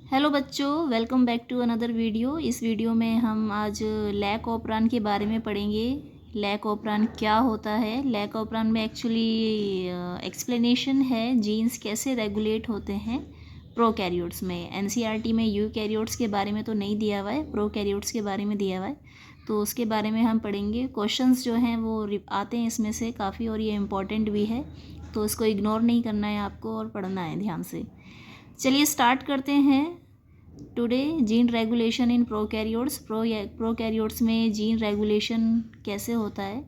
Hello बच्चों, welcome back to another video. इस video में हम आज लैक ऑपरान के बारे में पढ़ेंगे। लैक ऑपरान क्या होता है। लैक ऑपरान में एक्चुअली एक्सप्लेनेशन है जीन्स कैसे रेगुलेट होते हैं प्रोकैरियोट्स में। एनसीईआरटी में यूकैरियोट्स के बारे में तो नहीं दिया हुआ है, प्रोकैरियोट्स के बारे में दिया हुआ है, तो उसके बारे में हम पढ़ेंगे। क्वेश्चंस जो हैं वो आते हैं इसमें से काफ़ी, और ये इम्पॉर्टेंट भी है, तो इसको इग्नोर नहीं करना है आपको और पढ़ना है ध्यान से। चलिए स्टार्ट करते हैं। Today gene regulation in prokaryotes में जीन रेगुलेशन कैसे होता है।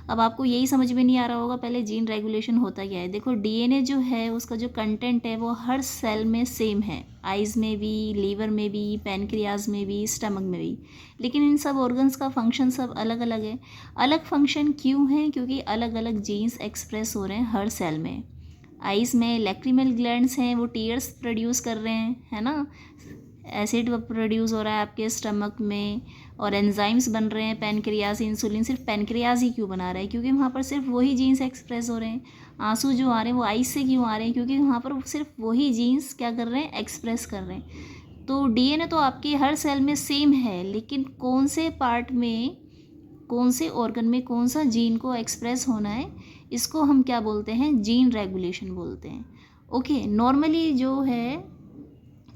अब आपको यही समझ में नहीं आ रहा होगा पहले जीन रेगुलेशन होता क्या है। देखो, डीएनए जो है उसका जो कंटेंट है वो हर सेल में सेम है, आइज़ में भी, लीवर में भी, पैनक्रियाज में भी, स्टमक में भी, लेकिन इन सब ऑर्गन्स का फंक्शन सब अलग अलग है। अलग फंक्शन क्यों है? क्योंकि अलग अलग जीन्स एक्सप्रेस हो रहे हैं हर सेल में। आइज़ में लैक्रिमल ग्लैंड्स हैं, वो टीयर्स प्रोड्यूस कर रहे हैं, है ना। एसिड प्रोड्यूस हो रहा है आपके स्टमक में, और एंजाइम्स बन रहे हैं पैनक्रियाज। इंसुलिन सिर्फ पैनक्रियाज ही क्यों बना रहा है? क्योंकि वहाँ पर सिर्फ वही जीन्स एक्सप्रेस हो रहे हैं। आंसू जो आ रहे हैं वो आइज से क्यों आ रहे हैं? क्योंकि वहाँ पर सिर्फ वही जीन्स क्या कर रहे हैं? एक्सप्रेस कर रहे हैं। तो डीएनए तो आपके हर सेल में सेम है, लेकिन कौन से पार्ट में, कौन से ऑर्गन में कौन सा जीन को एक्सप्रेस होना है, इसको हम क्या बोलते हैं? जीन रेगुलेशन बोलते हैं। ओके, नॉर्मली जो है,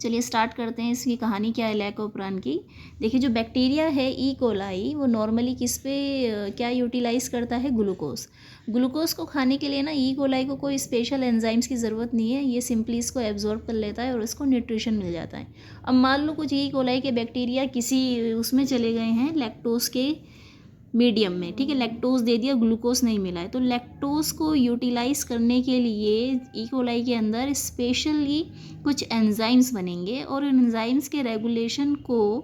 चलिए स्टार्ट करते हैं। इसकी कहानी क्या है लैक ऑपरान की। देखिए, जो बैक्टीरिया है ई कोलाई, वो नॉर्मली किस पे क्या यूटिलाइज़ करता है? ग्लूकोज। ग्लूकोज को खाने के लिए ना ई कोलाई को कोई स्पेशल एंजाइम्स की ज़रूरत नहीं है, ये सिंपली इसको एब्जॉर्ब कर लेता है और इसको न्यूट्रिशन मिल जाता है। अब मान लो कुछ ई कोलाई के बैक्टीरिया किसी उसमें चले गए हैं लैक्टोज के मीडियम में, ठीक है, लैक्टोज दे दिया, ग्लूकोज नहीं मिला है, तो लैक्टोज को यूटिलाइज करने के लिए ई कोलाई के अंदर स्पेशली कुछ एंजाइम्स बनेंगे, और उन एंजाइम्स के रेगुलेशन को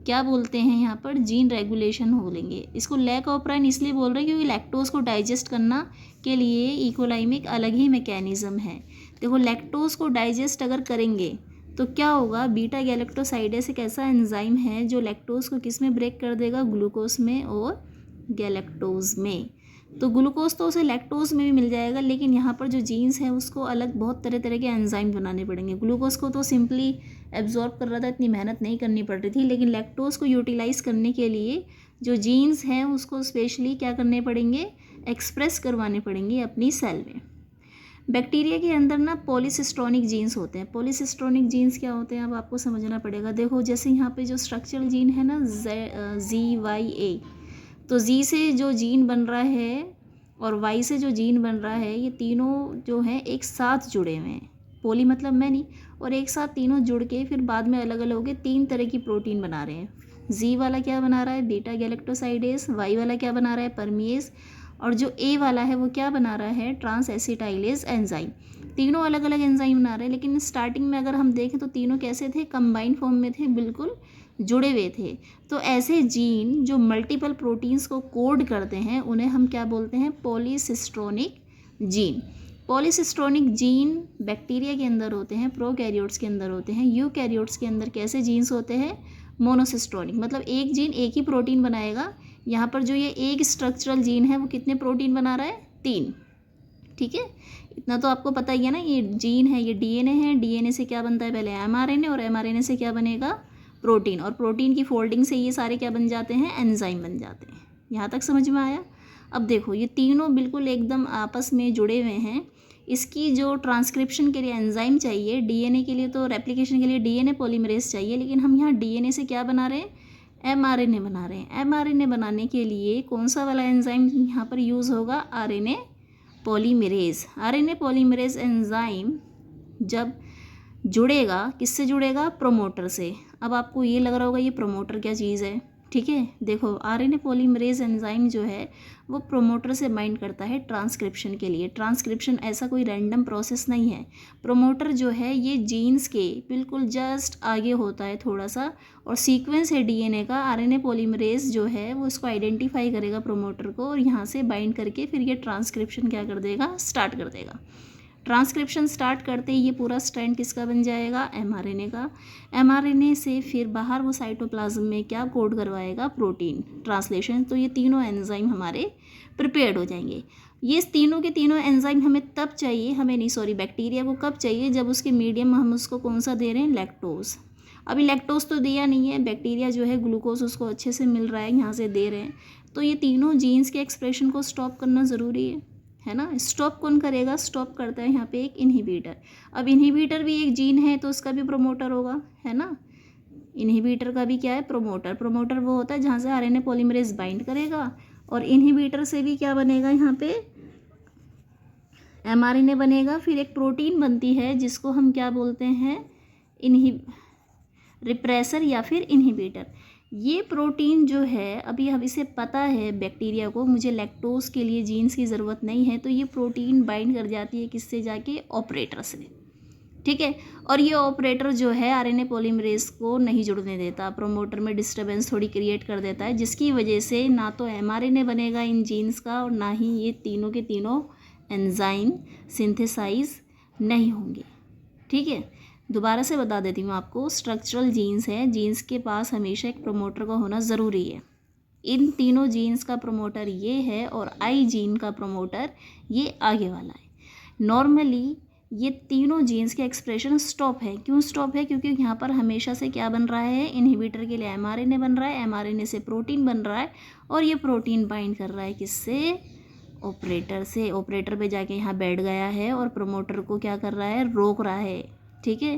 क्या बोलते हैं? यहाँ पर जीन रेगुलेशन बोलेंगे। इसको लैक ऑपराइन इसलिए बोल रहे हैं क्योंकि लैक्टोज को डाइजेस्ट करना के लिए ई कोलाई में एक अलग ही मैकेनिज्म है। देखो, लैक्टोज को डाइजेस्ट अगर करेंगे तो क्या होगा? बीटा गैलेक्टोसाइडेस एक ऐसा एंजाइम है जो लैक्टोज को किस में ब्रेक कर देगा? ग्लूकोज में और गैलेक्टोज में। तो ग्लूकोज तो उसे लैक्टोज में भी मिल जाएगा, लेकिन यहाँ पर जो जीन्स है उसको अलग बहुत तरह तरह के एंजाइम बनाने पड़ेंगे। ग्लूकोज को तो सिंपली एब्जॉर्ब कर रहा था, इतनी मेहनत नहीं करनी पड़ रही थी, लेकिन लैक्टोज को यूटिलाइज करने के लिए जो जीन्स हैं उसको स्पेशली क्या करने पड़ेंगे? एक्सप्रेस करवाने पड़ेंगे अपनी सेल में। बैक्टीरिया के अंदर ना पॉलीसिस्टोनिक जीन्स होते हैं। पॉलीसिस्टोनिक जीन्स क्या होते हैं अब आपको समझना पड़ेगा। देखो, जैसे यहाँ पे जो स्ट्रक्चरल जीन है ना, ZYA, तो जी से जो जीन बन रहा है और वाई से जो जीन बन रहा है, ये तीनों जो हैं एक साथ जुड़े हुए हैं। पोली मतलब मैनी, और एक साथ तीनों जुड़ के फिर बाद में अलग अलग होकर 3 तरह की प्रोटीन बना रहे हैं। जी वाला क्या बना रहा है? Beta galactosidase. वाई वाला क्या बना रहा है? परमिएज। और जो ए वाला है वो क्या बना रहा है? Transacetylase enzyme. तीनों अलग अलग एंजाइम बना रहे हैं, लेकिन स्टार्टिंग में अगर हम देखें तो तीनों कैसे थे? कंबाइंड फॉर्म में थे, बिल्कुल जुड़े हुए थे। तो ऐसे जीन जो मल्टीपल प्रोटीन्स को कोड करते हैं उन्हें हम क्या बोलते हैं? पॉलीसिस्टोनिक जीन। पॉलीसिस्टोनिक जीन बैक्टीरिया के अंदर होते हैं, प्रोकैरियोट्स के अंदर होते हैं। यूकैरियोट्स के अंदर कैसे जीन्स होते हैं? मोनोसिस्टोनिक, मतलब एक जीन एक ही प्रोटीन बनाएगा। यहाँ पर जो ये एक स्ट्रक्चरल जीन है वो कितने प्रोटीन बना रहा है? 3। ठीक है, इतना तो आपको पता ही है ना। ये जीन है, ये डीएनए है, डीएनए से क्या बनता है? पहले एमआरएनए, और एमआरएनए से क्या बनेगा? प्रोटीन, और प्रोटीन की फोल्डिंग से ये सारे क्या बन जाते हैं? एंजाइम बन जाते हैं। यहाँ तक समझ में आया? अब देखो, ये तीनों बिल्कुल एकदम आपस में जुड़े हुए हैं। इसकी जो ट्रांसक्रिप्शन के लिए एंजाइम चाहिए, डीएनए के लिए तो रेप्लिकेशन के लिए डीएनए पॉलीमरेज चाहिए, लेकिन हम यहाँ डीएनए से क्या बना रहे हैं? एमआरएनए बना रहे हैं। एमआरएनए बनाने के लिए कौन सा वाला एंजाइम यहाँ पर यूज़ होगा? RNA polymerase. RNA polymerase enzyme जब जुड़ेगा, किससे जुड़ेगा? प्रोमोटर से। अब आपको ये लग रहा होगा ये प्रोमोटर क्या चीज़ है? ठीक है, देखो, आरएनए पॉलीमरेज एंजाइम जो है वो प्रोमोटर से बाइंड करता है ट्रांसक्रिप्शन के लिए। ट्रांसक्रिप्शन ऐसा कोई रैंडम प्रोसेस नहीं है। प्रोमोटर जो है ये जीन्स के बिल्कुल जस्ट आगे होता है थोड़ा सा, और सीक्वेंस है डीएनए का। आरएनए पॉलीमरेज जो है वो इसको आइडेंटिफाई करेगा प्रोमोटर को, और यहाँ से बाइंड करके फिर ये ट्रांसक्रिप्शन क्या कर देगा? स्टार्ट कर देगा। ट्रांसक्रिप्शन स्टार्ट करते ही ये पूरा स्ट्रैंड किसका बन जाएगा, एमआरएनए का। एमआरएनए से फिर बाहर वो साइटोप्लाज्म में क्या कोड करवाएगा, प्रोटीन ट्रांसलेशन। तो ये तीनों एंजाइम हमारे प्रिपेयर्ड हो जाएंगे। ये तीनों के तीनों एंजाइम हमें तब चाहिए, हमें नहीं सॉरी बैक्टीरिया को कब चाहिए, जब उसके मीडियम हम उसको कौन सा दे रहे हैं, लैक्टोज। अभी लैक्टोज तो दिया नहीं है, बैक्टीरिया जो है ग्लूकोज उसको अच्छे से मिल रहा है, यहाँ से दे रहे हैं। तो ये तीनों जीन्स के एक्सप्रेशन को स्टॉप करना ज़रूरी है ना। स्टॉप कौन करेगा, स्टॉप करता है यहाँ पे एक इनहिबिटर। अब इनहिबिटर भी एक जीन है तो उसका भी प्रोमोटर होगा, है ना। इनहिबिटर का भी क्या है, प्रोमोटर। प्रोमोटर वो होता है जहाँ से आरएनए पॉलीमरेज बाइंड करेगा, और इनहिबिटर से भी क्या बनेगा, यहाँ पे एमआरएनए बनेगा। फिर एक प्रोटीन बनती है जिसको हम क्या बोलते हैं, रिप्रेसर या फिर इनहिबिटर। ये प्रोटीन जो है, अभी हम इसे पता है बैक्टीरिया को मुझे लैक्टोज के लिए जीन्स की ज़रूरत नहीं है, तो ये प्रोटीन बाइंड कर जाती है किससे, जाके ऑपरेटर से, ठीक है। और ये ऑपरेटर जो है आरएनए पॉलीमरेज को नहीं जुड़ने देता, प्रोमोटर में डिस्टर्बेंस थोड़ी क्रिएट कर देता है, जिसकी वजह से ना तो एमआरएनए बनेगा इन जीन्स का, और ना ही ये तीनों के तीनों एंजाइम सिंथेसाइज नहीं होंगे, ठीक है। दोबारा से बता देती हूँ आपको, स्ट्रक्चरल जीन्स है, जीन्स के पास हमेशा एक प्रोमोटर का होना ज़रूरी है। इन तीनों जीन्स का प्रोमोटर ये है, और आई जीन का प्रोमोटर ये आगे वाला है। नॉर्मली ये तीनों जीन्स के एक्सप्रेशन स्टॉप है। क्यों स्टॉप है, क्योंकि यहाँ पर हमेशा से क्या बन रहा है, इनहिबिटर के लिए एमआरएनए बन रहा है, एमआरएनए से प्रोटीन बन रहा है, और ये प्रोटीन बाइंड कर रहा है किससे, ऑपरेटर से। ऑपरेटर पे जाके यहाँ बैठ गया है और प्रोमोटर को क्या कर रहा है, रोक रहा है, ठीक है।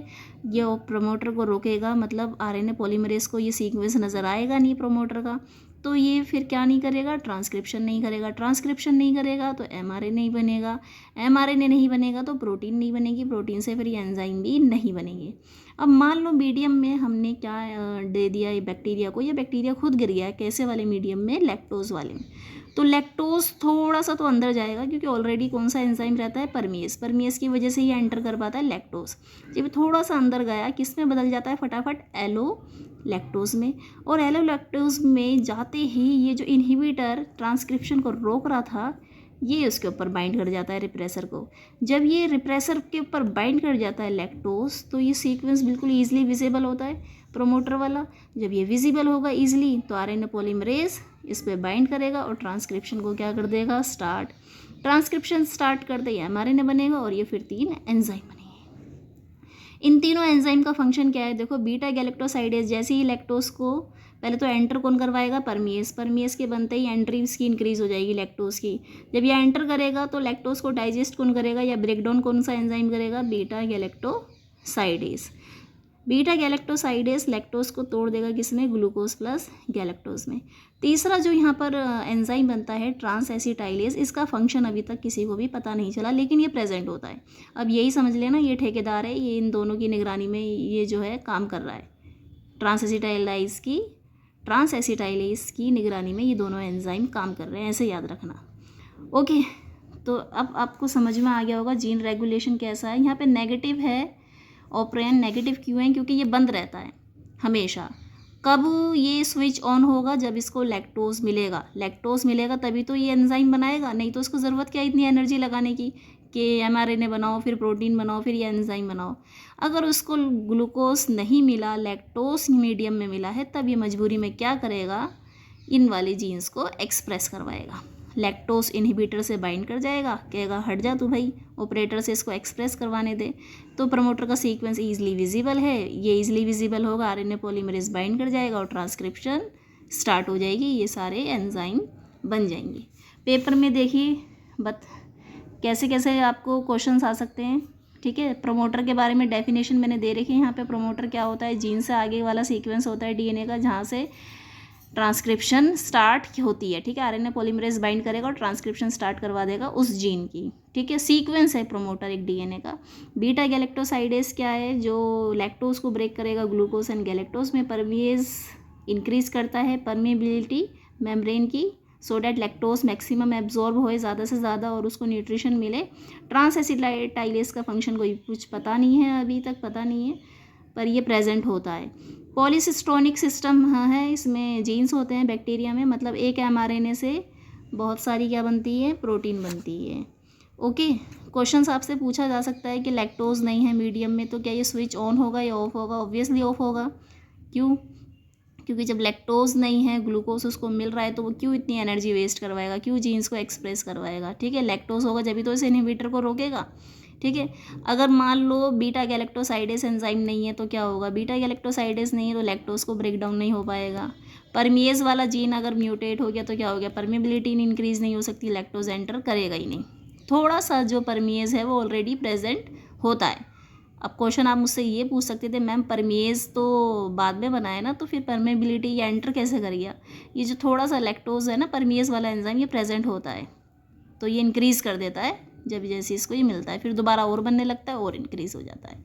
ये प्रोमोटर को रोकेगा मतलब आरएनए पॉलीमरेज को ये सीक्वेंस नज़र आएगा नहीं प्रोमोटर का, तो ये फिर क्या नहीं करेगा, ट्रांसक्रिप्शन नहीं करेगा। ट्रांसक्रिप्शन नहीं करेगा तो एमआरएनए नहीं बनेगा, एमआरएनए नहीं बनेगा तो प्रोटीन नहीं बनेगी, प्रोटीन से फिर ये एंजाइम भी नहीं बनेंगे। अब मान लो मीडियम में हमने क्या दे दिया ये बैक्टीरिया को, ये बैक्टीरिया खुद गिर गया है, कैसे वाले मीडियम में, लैक्टोज वाले में। तो लैक्टोज थोड़ा सा तो अंदर जाएगा, क्योंकि ऑलरेडी कौन सा एंजाइम रहता है, परमेज। परमेज की वजह से ये एंटर कर पाता है लैक्टोज। जब थोड़ा सा अंदर गया, किस में बदल जाता है फटाफट, एलो लैक्टोज में। और एलो लैक्टोज में जाते ही ये जो इनहिबिटर ट्रांसक्रिप्शन को रोक रहा था, ये उसके ऊपर बाइंड कर जाता है रिप्रेसर को। जब ये रिप्रेसर के ऊपर बाइंड कर जाता है लैक्टोज, तो ये सीक्वेंस बिल्कुल ईजिली विजिबल होता है प्रोमोटर वाला। जब ये विजिबल होगा ईजिली, तो आरएनए पॉलीमरेज इस पे बाइंड करेगा और ट्रांसक्रिप्शन को क्या कर देगा, स्टार्ट। ट्रांसक्रिप्शन स्टार्ट करते ही एमआरएनए बनेगा, और ये फिर 3 एंजाइम बनेंगे। इन तीनों एंजाइम का फंक्शन क्या है, देखो, बीटा गैलेक्टोसाइडेज जैसे ही लैक्टोज को पहले तो एंटर कौन करवाएगा, परमेज। परमेज के बनते ही एंट्री इसकी इंक्रीज हो जाएगी लैक्टोज की। जब ये एंटर करेगा तो लैक्टोज को डाइजेस्ट कौन करेगा या ब्रेक डाउन कौन सा एंजाइम करेगा, beta galactosidase. Beta galactosidase lactose को तोड़ देगा किसमें, ग्लूकोज प्लस गैलेक्टोज में। तीसरा जो यहाँ पर एंजाइम बनता है ट्रांस एसिटाइलेज, इसका फंक्शन अभी तक किसी को भी पता नहीं चला, लेकिन ये प्रेजेंट होता है। अब यही समझ लेना, ये ठेकेदार है, ये इन दोनों की निगरानी में ये जो है काम कर रहा है। ट्रांस एसिटाइलेज की निगरानी में ये दोनों एंजाइम काम कर रहे हैं, ऐसे याद रखना। ओके, तो अब आपको समझ में आ गया होगा जीन रेगुलेशन कैसा है। यहाँ पे नेगेटिव है ऑपरेंड, नेगेटिव क्यों है, क्योंकि ये बंद रहता है हमेशा। कब ये स्विच ऑन होगा, जब इसको लैक्टोज मिलेगा। लैक्टोज मिलेगा तभी तो ये एंजाइम बनाएगा, नहीं तो उसको ज़रूरत क्या इतनी एनर्जी लगाने की कि एमआरएनए बनाओ, फिर प्रोटीन बनाओ, फिर ये एंजाइम बनाओ। अगर उसको ग्लूकोज नहीं मिला, लैक्टोज मीडियम में मिला है, तब ये मजबूरी में क्या करेगा, इन वाले जीन्स को एक्सप्रेस करवाएगा। लैक्टोज इनहिबिटर से बाइंड कर जाएगा, कहेगा हट जा तू भाई, ऑपरेटर से इसको एक्सप्रेस करवाने दे। तो प्रमोटर का सीक्वेंस ईजिली विजिबल है, ये ईजिली विजिबल होगा, आरएनए पॉलीमरेज बाइंड कर जाएगा और ट्रांसक्रिप्शन स्टार्ट हो जाएगी, ये सारे एंजाइम बन जाएंगे। पेपर में देखिए कैसे कैसे आपको क्वेश्चंस आ सकते हैं, ठीक है। प्रमोटर के बारे में डेफिनेशन मैंने दे रखी है यहाँ पे। प्रमोटर क्या होता है, जीन से आगे वाला सीक्वेंस होता है डीएनए का, जहाँ से ट्रांसक्रिप्शन स्टार्ट होती है, ठीक है। आरएनए पॉलीमरेज बाइंड करेगा और ट्रांसक्रिप्शन स्टार्ट करवा देगा उस जीन की, ठीक है। सीक्वेंस है प्रमोटर एक डीएनए का। बीटा गैलेक्टोसाइडेज क्या है, जो लैक्टोज को ब्रेक करेगा ग्लूकोज एंड गैलेक्टोज में, परमेज इंक्रीज करता है परमेबिलिटी मेम्ब्रेन की, so that lactose maximum absorb होए ज़्यादा से ज़्यादा और उसको न्यूट्रिशन मिले। ट्रांस एसिटाइलेज का फंक्शन कोई कुछ पता नहीं है, अभी तक पता नहीं है, पर ये प्रेजेंट होता है। पॉलीसिस्टोनिक सिस्टम है, इसमें जीन्स होते हैं बैक्टीरिया में, मतलब एक एमआरएनए से बहुत सारी क्या बनती है, प्रोटीन बनती है। ओके, क्वेश्चंस आपसे पूछा जा सकता है कि लैक्टोज नहीं है मीडियम में तो क्या ये स्विच ऑन होगा या ऑफ होगा? ऑब्वियसली ऑफ होगा। क्यों? क्योंकि जब लैक्टोज नहीं है, ग्लूकोज उसको मिल रहा है, तो वो क्यों इतनी एनर्जी वेस्ट करवाएगा, क्यों जीन्स को एक्सप्रेस करवाएगा? ठीक है, लैक्टोज होगा जब भी तो इस इनहिबिटर को रोकेगा। ठीक है, अगर मान लो बीटा गैलेक्टोसाइडेस एंजाइम नहीं है तो क्या होगा? बीटा गैलेक्टोसाइडेस नहीं है तो लैक्टोज को ब्रेक डाउन नहीं हो पाएगा। परमिएज वाला जीन अगर म्यूटेट हो गया तो क्या हो गया? परमिएबिलिटी इंक्रीज नहीं हो सकती, लैक्टोज एंटर करेगा ही नहीं। थोड़ा सा जो परमिएज है वो ऑलरेडी प्रेजेंट होता है। अब क्वेश्चन आप मुझसे ये पूछ सकते थे, मैम परमिएज तो बाद में बनाया ना, तो फिर परमेबिलिटी ये एंटर कैसे कर गया? ये जो थोड़ा सा लैक्टोज है ना, परमिएज वाला एंजाइम, ये प्रेजेंट होता है तो ये इंक्रीज़ कर देता है जब जैसे इसको ये मिलता है, फिर दोबारा और बनने लगता है और इंक्रीज़ हो जाता है।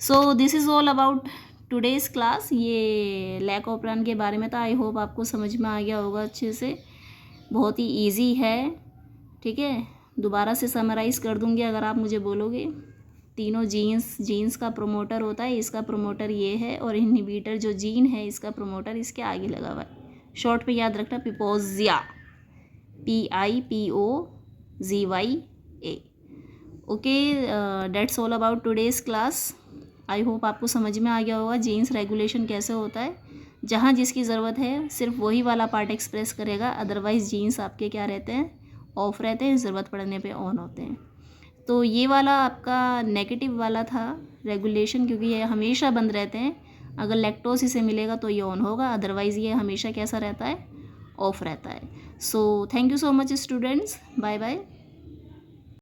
So this is all about today's class. ये लैक ऑपरान के बारे में था। आई होप आपको समझ में आ गया होगा अच्छे से। बहुत ही ईजी है, ठीक है। दोबारा से समराइज़ कर दूँगी अगर आप मुझे बोलोगे। तीनों जीन्स का प्रोमोटर होता है, इसका प्रोमोटर ये है, और इनहिबिटर जो जीन है इसका प्रोमोटर इसके आगे लगा हुआ है। शॉर्ट पे याद रखना, पिपोजिया, PIPOZYA। Okay, that's all about today's class. I hope आपको समझ में आ गया होगा जीन्स रेगुलेशन कैसे होता है। जहाँ जिसकी ज़रूरत है सिर्फ वही वाला पार्ट एक्सप्रेस करेगा, अदरवाइज़ जीन्स आपके क्या रहते हैं? ऑफ रहते हैं, ज़रूरत पड़ने पे ऑन होते हैं। तो ये वाला आपका नेगेटिव वाला था रेगुलेशन, क्योंकि ये हमेशा बंद रहते हैं। अगर लैक्टोज इसे मिलेगा तो ये ऑन होगा, अदरवाइज़ ये हमेशा कैसा रहता है? ऑफ रहता है। So thank you so much students, bye bye.